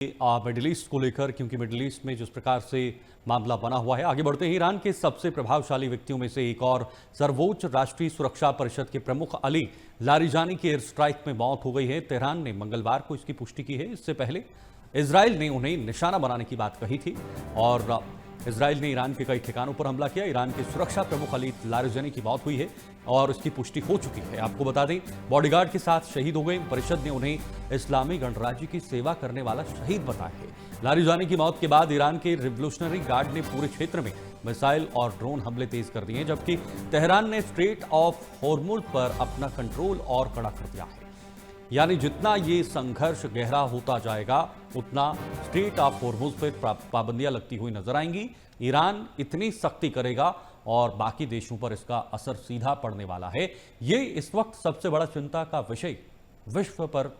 Middle east को लेकर, क्योंकि मिडिल ईस्ट में जिस प्रकार से मामला बना हुआ है। आगे बढ़ते हैं, ईरान के सबसे प्रभावशाली व्यक्तियों में से एक और सर्वोच्च राष्ट्रीय सुरक्षा परिषद के प्रमुख अली लारिजानी की एयर स्ट्राइक में मौत हो गई है। तेहरान ने मंगलवार को इसकी पुष्टि की है। इससे पहले इजराइल ने उन्हें निशाना बनाने की बात कही थी और इजराइल ने ईरान के कई ठिकानों पर हमला किया। ईरान के सुरक्षा प्रमुख अली लारिजानी की मौत हुई है और इसकी पुष्टि हो चुकी है। आपको बता दें, बॉडीगार्ड के साथ शहीद हो गए। परिषद ने उन्हें इस्लामी गणराज्य की सेवा करने वाला शहीद बताया है। लारिजानी की मौत के बाद ईरान के रिवोल्यूशनरी गार्ड ने पूरे क्षेत्र में मिसाइल और ड्रोन हमले तेज कर दिए हैं, जबकि तेहरान ने स्ट्रेट ऑफ होर्मुज पर अपना कंट्रोल और कड़ा कर दिया है। यानी जितना ये संघर्ष गहरा होता जाएगा, उतना स्ट्रेट ऑफ होर्मुज पर पाबंदियां लगती हुई नजर आएंगी। ईरान इतनी सख्ती करेगा और बाकी देशों पर इसका असर सीधा पड़ने वाला है। ये इस वक्त सबसे बड़ा चिंता का विषय विश्व पर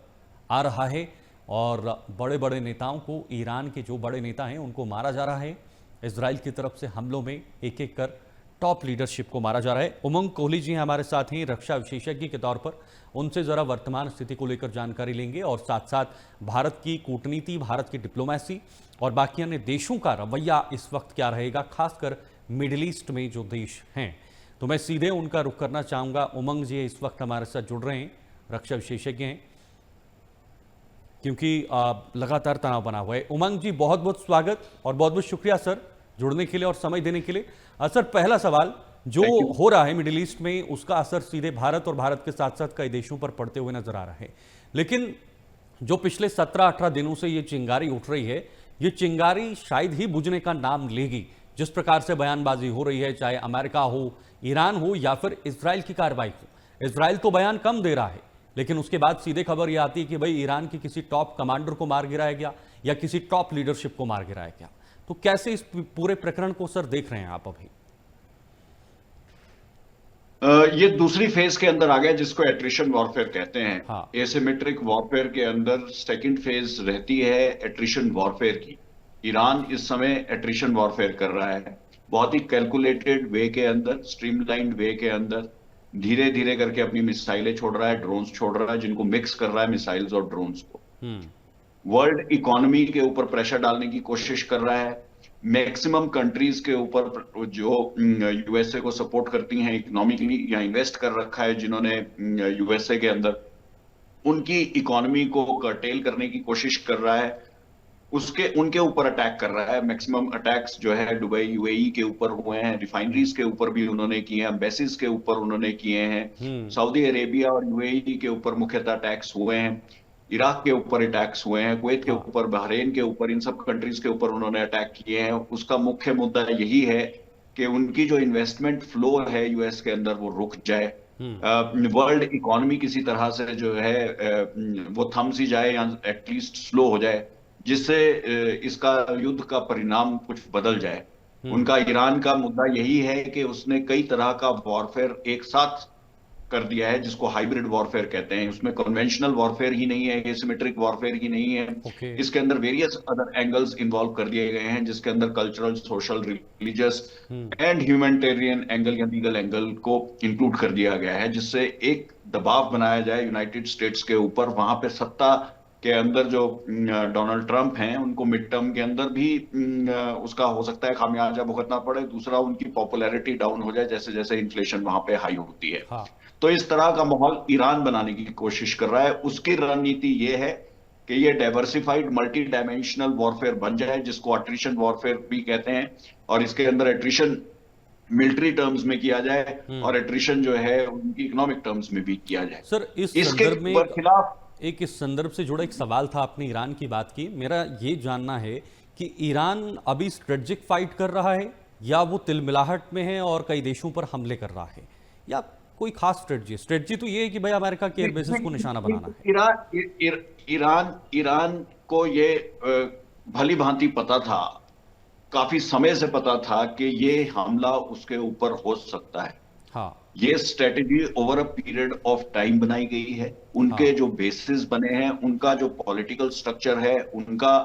आ रहा है और बड़े बड़े नेताओं को, ईरान के जो बड़े नेता हैं उनको मारा जा रहा है। इजराइल की तरफ से हमलों में एक एक कर टॉप लीडरशिप को मारा जा रहा है। उमंग कोहली जी हमारे साथ हैं, रक्षा विशेषज्ञ के तौर पर। उनसे जरा वर्तमान स्थिति को लेकर जानकारी लेंगे और साथ साथ भारत की कूटनीति, भारत की डिप्लोमेसी और बाकी अन्य देशों का रवैया इस वक्त क्या रहेगा, खासकर मिडिल ईस्ट में जो देश हैं। तो मैं सीधे उनका रुख करना चाहूंगा। उमंग जी इस वक्त हमारे साथ जुड़ रहे हैं, रक्षा विशेषज्ञ हैं, क्योंकि लगातार तनाव बना हुआ है। उमंग जी, बहुत बहुत स्वागत और बहुत बहुत शुक्रिया सर जुड़ने के लिए और समय देने के लिए। सर, पहला सवाल, जो हो रहा है मिडिल ईस्ट में, उसका असर सीधे भारत और भारत के साथ साथ कई देशों पर पड़ते हुए नजर आ रहा है। लेकिन जो पिछले 17-18 दिनों से ये चिंगारी उठ रही है, ये चिंगारी शायद ही बुझने का नाम लेगी। जिस प्रकार से बयानबाजी हो रही है, चाहे अमेरिका हो, ईरान हो या फिर इजराइल की कार्रवाई हो। इजराइल तो बयान कम दे रहा है, लेकिन उसके बाद सीधे खबर यह आती है कि भाई ईरान की किसी टॉप कमांडर को मार गिराया गया या किसी टॉप लीडरशिप को मार गिराया गया। तो कैसे इस पूरे प्रकरण को सर देख रहे हैं आप अभी? ये दूसरी फेज के अंदर आ गया, जिसको एट्रिशन वॉरफेयर कहते हैं। हाँ। एसिमेट्रिक वॉरफेयर के अंदर सेकंड फेज रहती है एट्रिशन वॉरफेयर की। ईरान इस समय एट्रिशन वॉरफेयर कर रहा है, बहुत ही कैलकुलेटेड वे के अंदर, स्ट्रीमलाइंड वे के अंदर, धीरे धीरे करके अपनी मिसाइलें छोड़ रहा है, ड्रोन्स छोड़ रहा है, जिनको मिक्स कर रहा है मिसाइल्स और ड्रोन्स को। वर्ल्ड इकोनॉमी के ऊपर प्रेशर डालने की कोशिश कर रहा है। मैक्सिमम कंट्रीज के ऊपर जो यूएसए को सपोर्ट करती हैं इकोनॉमिकली या इन्वेस्ट कर रखा है जिन्होंने यूएसए के अंदर, उनकी इकोनॉमी को कर्टेल करने की कोशिश कर रहा है। उनके ऊपर अटैक कर रहा है। मैक्सिमम अटैक्स जो है दुबई, यूएई के ऊपर हुए हैं, रिफाइनरीज के ऊपर भी उन्होंने किए हैं, बेसिस के ऊपर उन्होंने किए हैं, सऊदी अरेबिया और यूएई के ऊपर मुख्यतः अटैक्स हुए हैं, इराक के ऊपर अटैक्स हुए हैं, कुवैत के ऊपर, बहरीन के ऊपर, इन सब कंट्रीज के ऊपर उन्होंने अटैक किए हैं। उसका मुख्य मुद्दा यही है कि उनकी जो इन्वेस्टमेंट फ्लो है यूएस के अंदर वो रुक जाए, वर्ल्ड इकोनॉमी किसी तरह से जो है वो थम सी जाए या एटलीस्ट स्लो हो जाए, जिससे इसका युद्ध का परिणाम कुछ बदल जाए। उनका ईरान का मुद्दा यही है कि उसने कई तरह का वॉरफेयर एक साथ कर दिया है, जिसको हाइब्रिड वॉरफेयर कहते हैं। उसमें कन्वेंशनल वॉरफेयर ही नहीं है, एसिमेट्रिक वॉरफेयर ही नहीं है। इसके अंदर वेरियस अदर एंगल्स इन्वॉल्व कर दिए गए हैं, जिसके अंदर cultural, social, religious and humanitarian angle या लीगल एंगल को इंक्लूड कर दिया गया है, जिससे एक दबाव बनाया जाए यूनाइटेड स्टेट्स के ऊपर। वहां पे सत्ता के अंदर जो डोनाल्ड ट्रंप हैं, उनको मिड टर्म के अंदर भी उसका हो सकता है खामियाजा भुगतना पड़े। दूसरा, उनकी पॉपुलैरिटी डाउन हो जाए जैसे जैसे इन्फ्लेशन वहां पे हाई होती है। हाँ। तो इस तरह का माहौल ईरान बनाने की कोशिश कर रहा है। उसकी रणनीति ये है कि ये डाइवर्सिफाइड मल्टी डायमेंशनल वॉरफेयर बन जाए, जिसको अट्रिशन वॉरफेयर भी कहते हैं, और इसके अंदर एट्रिशन मिलिट्री टर्म्स में किया जाए और एट्रिशन जो है उनकी इकोनॉमिक टर्म्स में भी किया जाए। सर, इस इसके संदर्भ में खिलाफ इस संदर्भ से जुड़ा एक सवाल था। आपने ईरान की बात की, मेरा ये जानना है कि ईरान अभी स्ट्रेटेजिक फाइट कर रहा है या वो तिलमिलाहट में है और कई देशों पर हमले कर रहा है, या कोई खास स्ट्रेटजी तो ये है कि भाई अमेरिका के एयर बेसिस को निशाना बनाना है। ईरान को ये भली भांति पता था, काफी समय से पता था कि ये हमला उसके ऊपर हो सकता है। हाँ। ये strategy over a period of time बनाई गई है। उनके जो बेसिस बने हैं, उनका जो पॉलिटिकल स्ट्रक्चर है, उनका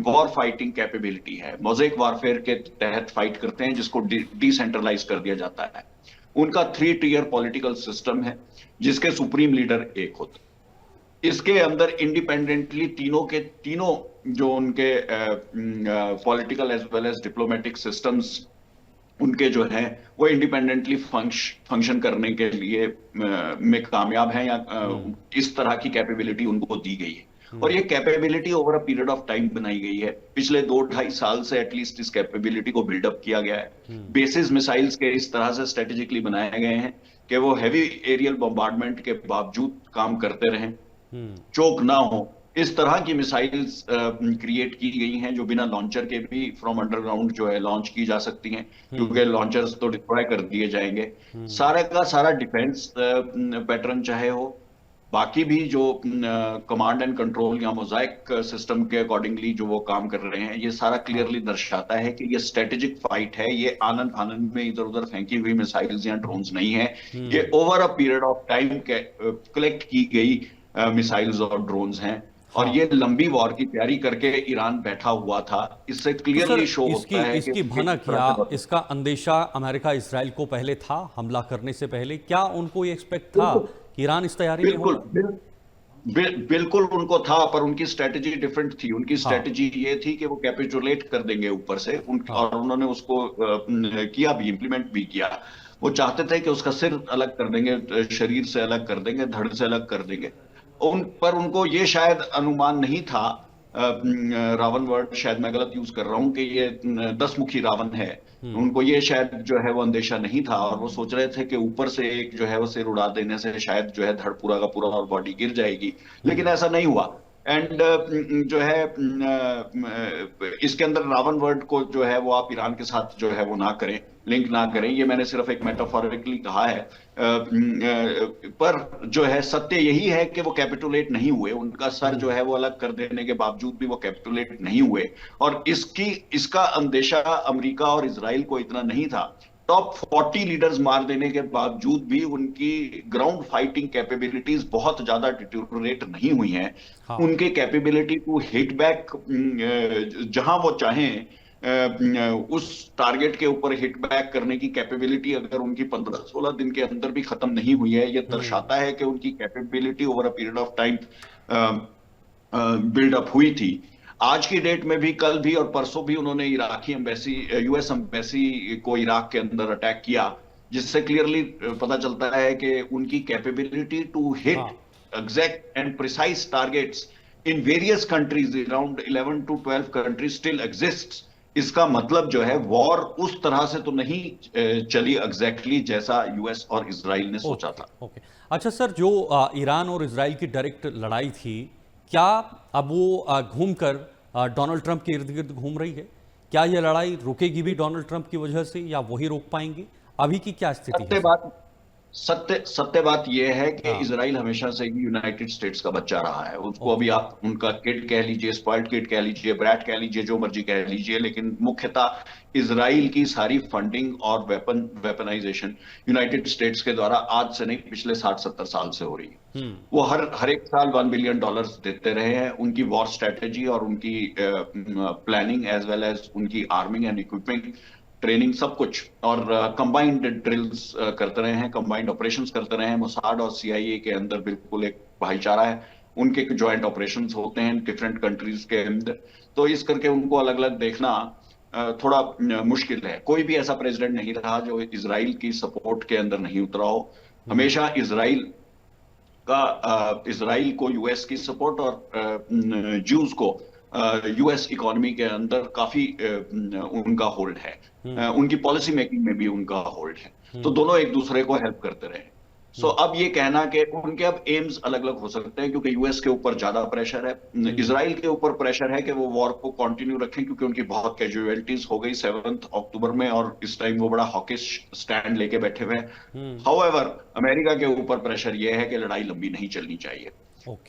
वॉर फाइटिंग कैपेबिलिटी है, मोज़ेक वॉरफेयर के तहत फाइट करते हैं, जिसको डिसेंट्रलाइज कर दिया जाता है। उनका 3 टियर पॉलिटिकल सिस्टम है, जिसके सुप्रीम लीडर एक होते हैं। इसके अंदर इंडिपेंडेंटली तीनों के तीनों जो उनके political as well as diplomatic systems उनके जो है वो इंडिपेंडेंटली फंक्शन करने के लिए में कामयाब हैं, या इस तरह की कैपेबिलिटी उनको दी गई है। और ये capability over a period of time बनाई गई है। पिछले 2-2.5 साल से एटलीस्ट इस कैपेबिलिटी को बिल्डअप किया गया है। बेसिस मिसाइल्स के इस तरह से स्ट्रेटेजिकली बनाए गए हैं कि वो हैवी एरियल बम्बार्डमेंट के बावजूद काम करते रहें, चोक ना हो। इस तरह की मिसाइल्स क्रिएट की गई हैं जो बिना लॉन्चर के भी फ्रॉम अंडरग्राउंड जो है लॉन्च की जा सकती हैं, क्योंकि लॉन्चर्स तो डिप्लॉय कर दिए जाएंगे। सारा का सारा डिफेंस पैटर्न चाहे हो, बाकी भी जो कमांड एंड कंट्रोल या मोजाइक सिस्टम के अकॉर्डिंगली जो वो काम कर रहे हैं, ये सारा क्लियरली दर्शाता है कि ये स्ट्रेटेजिक फाइट है। ये आनंद आनंद में इधर उधर फेंकी हुई मिसाइल्स या ड्रोन्स नहीं है। ये over a period of time collect की गई मिसाइल्स और ड्रोन्स हैं। और ये लंबी वॉर की तैयारी करके ईरान बैठा हुआ था। इससे क्लियरली शो होता है इसकी भनक या इसका अंदेशा अमेरिका इजराइल को पहले था, हमला करने से पहले क्या उनको ये एक्सपेक्ट था कि ईरान इस तैयारी में होगा? बिल्कुल उनको था, पर उनकी स्ट्रेटेजी डिफरेंट थी। उनकी स्ट्रेटेजी ये थी कि वो कैपिटुलेट कर देंगे ऊपर से, और उन्होंने उसको किया भी, इंप्लीमेंट भी किया। वो चाहते थे कि उसका सिर अलग कर देंगे, शरीर से अलग कर देंगे, धड़ से अलग कर देंगे। पर उनको ये शायद अनुमान नहीं था, रावण वर्ड शायद मैं गलत यूज कर रहा हूं, कि ये 10 मुखी रावण है। उनको ये शायद जो है वो अंदेशा नहीं था, और वो सोच रहे थे कि ऊपर से एक जो है वो सिर उड़ा देने से शायद जो है धड़ पूरा का पूरा और बॉडी गिर जाएगी। लेकिन ऐसा नहीं हुआ। एंड जो है इसके अंदर रावण वर्ड को जो है वो आप ईरान के साथ जो है वो ना करें, लिंक ना करें। ये मैंने सिर्फ एक मेटाफोरिकली कहा है। पर जो है सत्य यही है कि वो कैपिटुलेट नहीं हुए। उनका सर जो है वो अलग कर देने के बावजूद भी वो कैपिटुलेट नहीं हुए। और इसका अंदेशा अमेरिका और इजराइल को इतना नहीं था। टॉप 40 लीडर्स मार देने के बावजूद भी उनकी ग्राउंड फाइटिंग कैपेबिलिटीज बहुत ज्यादा डिटोरेट नहीं हुई हैं। हाँ। उनके कैपेबिलिटी टू हिट बैक जहां वो चाहें उस टारगेट के ऊपर हिट बैक करने की कैपेबिलिटी अगर उनकी 15-16 दिन के अंदर भी खत्म नहीं हुई है, ये दर्शाता है कि उनकी capability over a period of time buildup हुई थी। आज की डेट में भी, कल भी और परसों भी उन्होंने इराकी एम्बेसी, यूएस एम्बेसी को इराक के अंदर अटैक किया, जिससे क्लियरली पता चलता है कि उनकी capability to hit exact and precise targets in various countries, around 11 to 12 countries still exist. इसका मतलब जो है वॉर उस तरह से तो नहीं चली एग्जैक्टली जैसा यूएस और इजराइल ने सोचा था। अच्छा सर, जो ईरान और इजराइल की डायरेक्ट लड़ाई थी, क्या अब वो घूमकर डोनाल्ड ट्रंप के इर्द गिर्द घूम रही है? क्या यह लड़ाई रुकेगी भी डोनाल्ड ट्रंप की वजह से, या वही रोक पाएंगे? अभी की क्या स्थिति है? सत्य बात यह है कि इजराइल हमेशा से ही यूनाइटेड स्टेट्स का बच्चा रहा है। उसको अभी आप उनका किड कह लीजिए, स्पॉइल्ड किड कह लीजिए, ब्रैट कह लीजिए, जो मर्जी कह लीजिए, लेकिन मुख्यतः इजराइल की सारी फंडिंग और वेपनाइजेशन यूनाइटेड स्टेट्स के द्वारा आज से नहीं, पिछले 60-70 साल से हो रही है। वो हर एक साल $1 बिलियन देते रहे हैं। उनकी वॉर स्ट्रेटेजी और उनकी प्लानिंग एज वेल एज उनकी आर्मिंग एंड इक्विपमेंट, ट्रेनिंग, सब कुछ, और कंबाइंड ड्रिल्स करते रहे हैं, कंबाइंड ऑपरेशंस करते रहे हैं। मोसाड और सीआईए के अंदर बिल्कुल एक भाईचारा है। उनके ज्वाइंट ऑपरेशंस होते हैं डिफरेंट कंट्रीज के अंदर। तो इस करके उनको अलग अलग देखना थोड़ा मुश्किल है। कोई भी ऐसा प्रेसिडेंट नहीं रहा जो इजराइल की सपोर्ट के अंदर नहीं उतरा हो। हमेशा इजराइल को यूएस की सपोर्ट और ज्यूज को यूएस इकोनॉमी के अंदर काफी उनका होल्ड है। उनकी पॉलिसी मेकिंग में भी उनका होल्ड है। तो दोनों एक दूसरे को हेल्प करते रहे। सो अब ये कहना कि उनके अब एम्स अलग अलग हो सकते हैं, क्योंकि यूएस के ऊपर ज्यादा प्रेशर है, इजराइल के ऊपर प्रेशर है कि वो वॉर को कंटिन्यू रखें, क्योंकि उनकी बहुत कैजुअलिटीज हो गई 7 अक्टूबर में, और इस टाइम वो बड़ा हॉकिश स्टैंड लेके बैठे हुए हैं। हाउएवर अमेरिका के ऊपर प्रेशर ये है कि लड़ाई लंबी नहीं चलनी चाहिए।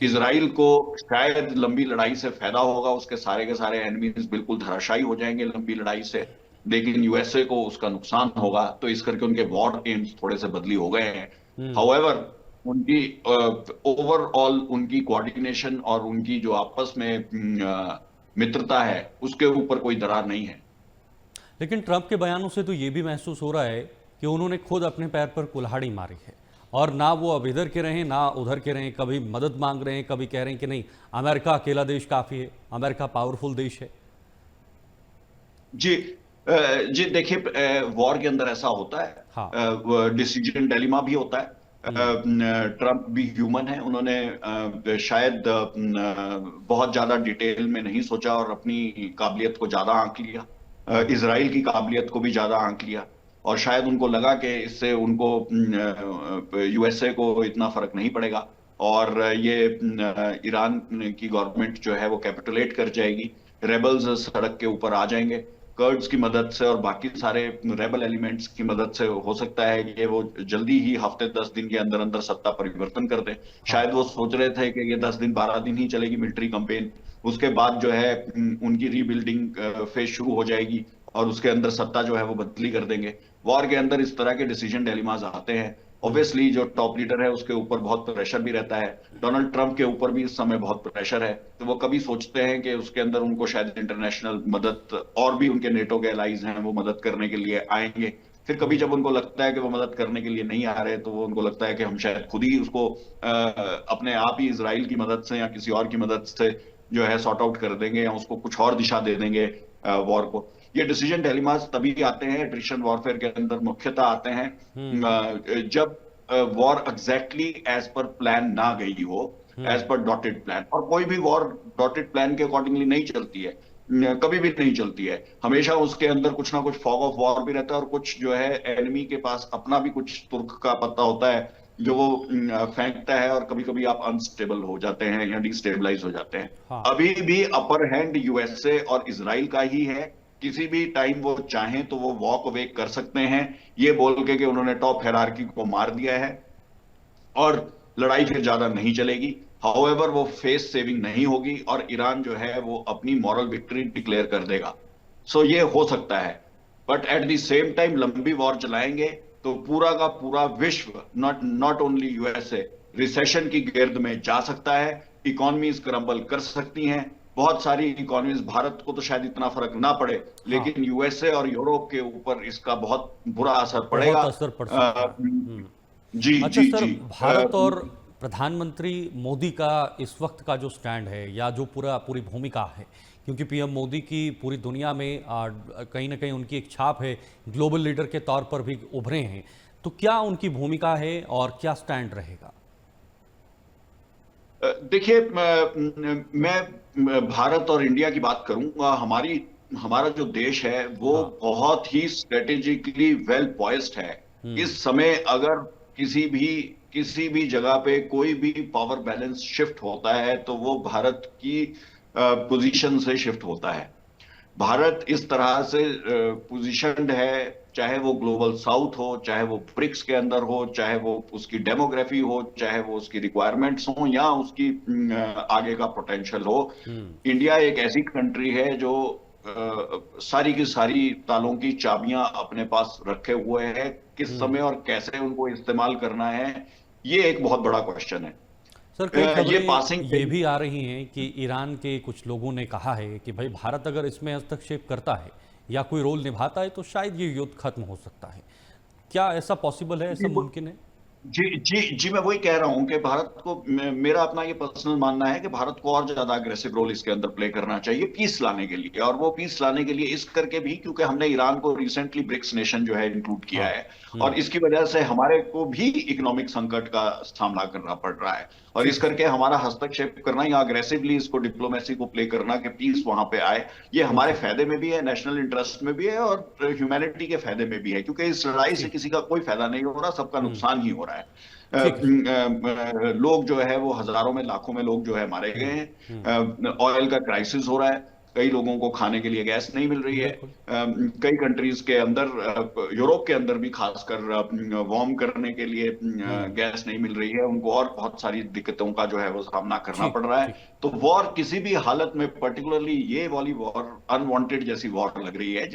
इजराइल को शायद लंबी लड़ाई से फायदा होगा, उसके सारे के सारे एनिमीज बिल्कुल धराशायी हो जाएंगे लंबी लड़ाई से, लेकिन यूएसए को उसका नुकसान होगा। तो इस करके उनके वॉर एम्स थोड़े से बदली हो गए हैं। हाउएवर उनकी ओवरऑल उनकी कोऑर्डिनेशन और उनकी जो आपस में मित्रता है, उसके ऊपर कोई दरार नहीं है। लेकिन ट्रंप के बयानों से तो ये भी महसूस हो रहा है कि उन्होंने खुद अपने पैर पर कुल्हाड़ी मारी है। और ना वो अब इधर के रहें ना उधर के रहें, कभी मदद मांग रहे हैं, कभी कह रहे हैं कि नहीं अमेरिका अकेला देश काफ़ी है, अमेरिका पावरफुल देश है। जी जी देखिए, वॉर के अंदर ऐसा होता हाँ। है, डिसीजन डिलेमा भी होता है। ट्रम्प भी ह्यूमन है, उन्होंने शायद बहुत ज्यादा डिटेल में नहीं सोचा और अपनी काबिलियत को ज्यादा आंक लिया, इसराइल की काबिलियत को भी ज्यादा आंक लिया। और शायद उनको लगा कि इससे उनको यूएसए को इतना फर्क नहीं पड़ेगा और ये ईरान की गवर्नमेंट जो है वो कैपिटुलेट कर जाएगी, रेबल्स सड़क के ऊपर आ जाएंगे, कर्ड्स की मदद से और बाकी सारे रेबल एलिमेंट्स की मदद से हो सकता है कि वो जल्दी ही हफ्ते 10 दिन के अंदर अंदर सत्ता परिवर्तन कर दें। हाँ। शायद वो सोच रहे थे कि ये 10 दिन 12 दिन ही चलेगी मिलिट्री कैंपेन, उसके बाद जो है उनकी रीबिल्डिंग फेज शुरू हो जाएगी और उसके अंदर सत्ता जो है वो बदली कर देंगे। वॉर के अंदर इस तरह के डिसीजन डिलेमास आते हैं। ऑब्वियसली जो टॉप लीडर है उसके ऊपर बहुत प्रेशर भी रहता है, डोनाल्ड ट्रंप के ऊपर भी इस समय बहुत प्रेशर है, तो वो कभी सोचते हैं कि उसके अंदर उनको शायद इंटरनेशनल मदद और भी उनके नेटो के एलाइज हैं वो मदद करने के लिए आएंगे। फिर कभी जब उनको लगता है कि वो मदद करने के लिए नहीं आ रहे तो वो उनको लगता है कि हम शायद खुद ही उसको अपने आप ही इसराइल की मदद से या किसी और की मदद से जो है सॉर्ट आउट कर देंगे या उसको कुछ और दिशा दे देंगे वॉर को। ये डिसीजन डिलेमास तभी आते हैं एट्रिशन वॉरफेयर के अंदर, मुख्यतः आते हैं जब war exactly as per plan ना गई हो, एज पर डॉटेड प्लान। और कोई भी वॉर डॉटेड प्लान के अकॉर्डिंगली नहीं चलती है, कभी भी नहीं चलती है। हमेशा उसके अंदर कुछ ना कुछ फॉग ऑफ वॉर भी रहता है और कुछ जो है एनिमी के पास अपना भी कुछ तुर्क का पत्ता होता है जो वो फेंकता है और कभी कभी आप अनस्टेबल हो जाते हैं या डिस्टेबलाइज हो जाते हैं। हाँ। अभी भी अपर हैंड यूएसए और इसराइल का ही है, किसी भी टाइम वो चाहें तो वो वॉक अवे कर सकते हैं ये बोल के कि उन्होंने टॉप हायरार्की को मार दिया है और लड़ाई फिर ज्यादा नहीं चलेगी। हाउएवर वो फेस सेविंग नहीं होगी और ईरान जो है वो अपनी मॉरल विक्ट्री डिक्लेयर कर देगा। सो ये हो सकता है, but at the same time लंबी वॉर चलाएंगे तो पूरा का पूरा विश्व, not not only USA, recession की गिर्द में जा सकता है, इकोनॉमीज क्रम्बल कर सकती हैं। बहुत सारी इकोनॉमीज, भारत को तो शायद इतना फर्क ना पड़े हाँ। लेकिन यूएसए और यूरोप के ऊपर इसका बहुत बुरा असर बहुत पड़ेगा। असर पड़ सकता है। जी अच्छा जी सर, जी। भारत और प्रधानमंत्री मोदी का इस वक्त का जो स्टैंड है या जो पूरी भूमिका है, क्योंकि पीएम मोदी की पूरी दुनिया में कहीं ना कहीं उनकी एक छाप है, ग्लोबल लीडर के तौर पर भी उभरे हैं, तो क्या उनकी भूमिका है और क्या स्टैंड रहेगा? देखिए, मैं भारत और इंडिया की बात करूंगा। हमारा जो देश है वो हाँ। बहुत ही स्ट्रेटेजिकली वेल पॉइज्ड है। इस समय अगर किसी भी जगह पे कोई भी पावर बैलेंस शिफ्ट होता है तो वो भारत की पोजीशन से शिफ्ट होता है। भारत इस तरह से पोजीशनड है, चाहे वो ग्लोबल साउथ हो, चाहे वो ब्रिक्स के अंदर हो, चाहे वो उसकी डेमोग्राफी हो, चाहे वो उसकी रिक्वायरमेंट्स हो या उसकी आगे का पोटेंशियल हो। इंडिया एक ऐसी कंट्री है जो सारी की सारी तालों की चाबियां अपने पास रखे हुए है, किस समय और कैसे उनको इस्तेमाल करना है ये एक बहुत बड़ा क्वेश्चन है। सर, कई ये खबरें पासिंग ये भी आ रही हैं कि ईरान के कुछ लोगों ने कहा है कि भाई भारत अगर इसमें हस्तक्षेप करता है या कोई रोल निभाता है तो शायद ये युद्ध खत्म हो सकता है। क्या ऐसा पॉसिबल है, ऐसा मुमकिन है? जी जी जी, मैं वही कह रहा हूं कि भारत को, मेरा अपना ये पर्सनल मानना है कि भारत को और ज्यादा अग्रेसिव रोल इसके अंदर प्ले करना चाहिए पीस लाने के लिए। और वो पीस लाने के लिए इस करके भी क्योंकि हमने ईरान को रिसेंटली ब्रिक्स नेशन जो है इंक्लूड किया हाँ। है और इसकी वजह से हमारे को भी इकोनॉमिक संकट का सामना करना पड़ रहा है और इस ठीक। करके हमारा हस्तक्षेप करना या अग्रेसिवली इसको डिप्लोमेसी को प्ले करना कि पीस वहां पे आए, ये हमारे जी। फायदे में भी है, नेशनल इंटरेस्ट में भी है और ह्यूमैनिटी के फायदे में भी है, क्योंकि इस लड़ाई से ठीक। किसी का कोई फायदा नहीं हो रहा, सबका नुकसान ही हो रहा है। ठीक है। लोग जो है वो हजारों में लाखों में लोग जो है मारे गए हैं, ऑयल का क्राइसिस हो रहा है, कई लोगों को खाने के लिए गैस नहीं मिल रही है, बिल्कुल। कई कंट्रीज के अंदर, यूरोप के अंदर भी खासकर वार्म करने के लिए गैस नहीं मिल रही है उनको और बहुत सारी दिक्कतों का जो है वो सामना करना ठीक। पड़ रहा है। ठीक। तो वॉर किसी भी हालत में, पर्टिकुलरली ये वाली वॉर अनवांटेड जैसी वॉर लग रही है।